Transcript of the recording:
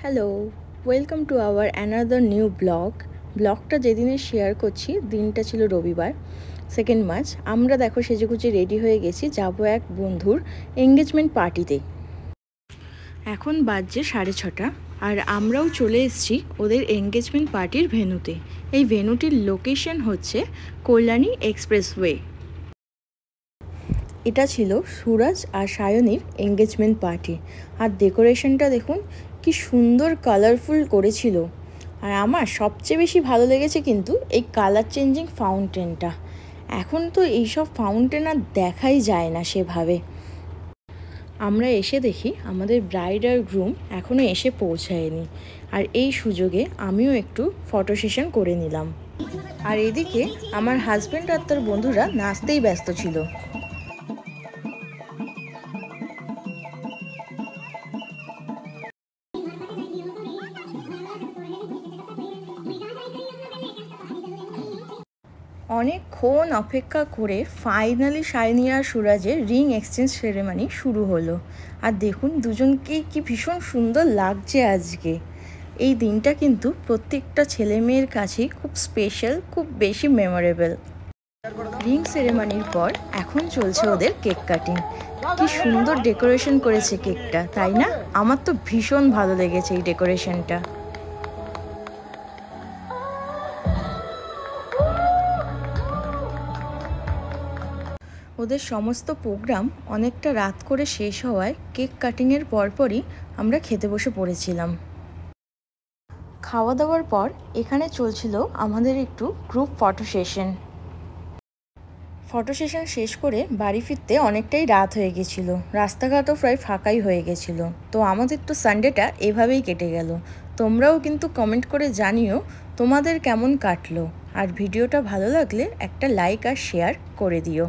Hello, welcome to our another new ব্লগটা যেদিনে share করছি দিনটা ছিল রবিবার 2 মার্চ। আমরা দেখো সেজেগুজে রেডি হয়ে গেছি, যাব এক বন্ধুর এঙ্গেজমেন্ট পার্টিতে। এখন বাজছে 6:30 আর আমরাও চলে এসেছি ওদের এঙ্গেজমেন্ট পার্টির ভেন্যুতে। এই ভেন্যুটির লোকেশন হচ্ছে কল্যাণী এক্সপ্রেসওয়ে। এটা ছিল সুরাজ আর সায়নীর এঙ্গেজমেন্ট পার্টি। আর ডেকোরেশনটা দেখুন কি সুন্দর কালারফুল করেছিল। আর আমার সবচেয়ে বেশি ভালো লেগেছে কিন্তু এই কালার চেঞ্জিং ফাউন্টেনটা। এখন তো এইসব ফাউন্টেন আর দেখাই যায় না সেভাবে। আমরা এসে দেখি আমাদের ব্রাইড আর গ্রুম এখনও এসে পৌঁছায়নি। আর এই সুযোগে আমিও একটু ফটো সেশন করে নিলাম। আর এদিকে আমার হাজব্যান্ড আর তার বন্ধুরা নাচতেই ব্যস্ত ছিল। অনেকক্ষণ অপেক্ষা করে ফাইনালি সায়নী আর সুরাজের রিং এক্সচেঞ্জ সেরেমনি শুরু হলো। আর দেখুন দুজনকেই কি ভীষণ সুন্দর লাগছে আজকে। এই দিনটা কিন্তু প্রত্যেকটা ছেলে মেয়ের কাছেই খুব স্পেশাল, খুব বেশি মেমোরেবল। রিং সেরেমনির পর এখন চলছে ওদের কেক কাটিং। কি সুন্দর ডেকোরেশন করেছে কেকটা, তাই না? আমার তো ভীষণ ভালো লেগেছে এই ডেকোরেশনটা। ওদের সমস্ত প্রোগ্রাম অনেকটা রাত করে শেষ হওয়ায় কেক কাটিংয়ের পরপরই আমরা খেতে বসে পড়েছিলাম। খাওয়া দাওয়ার পর এখানে চলছিল আমাদের একটু গ্রুপ ফটো সেশন শেষ করে বাড়ি ফিরতে অনেকটাই রাত হয়ে গেছিলো। রাস্তাঘাটও প্রায় ফাঁকাই হয়ে গেছিলো। তো আমাদের তো সানডেটা এভাবেই কেটে গেল। তোমরাও কিন্তু কমেন্ট করে জানিও তোমাদের কেমন কাটলো। আর ভিডিওটা ভালো লাগলে একটা লাইক আর শেয়ার করে দিও।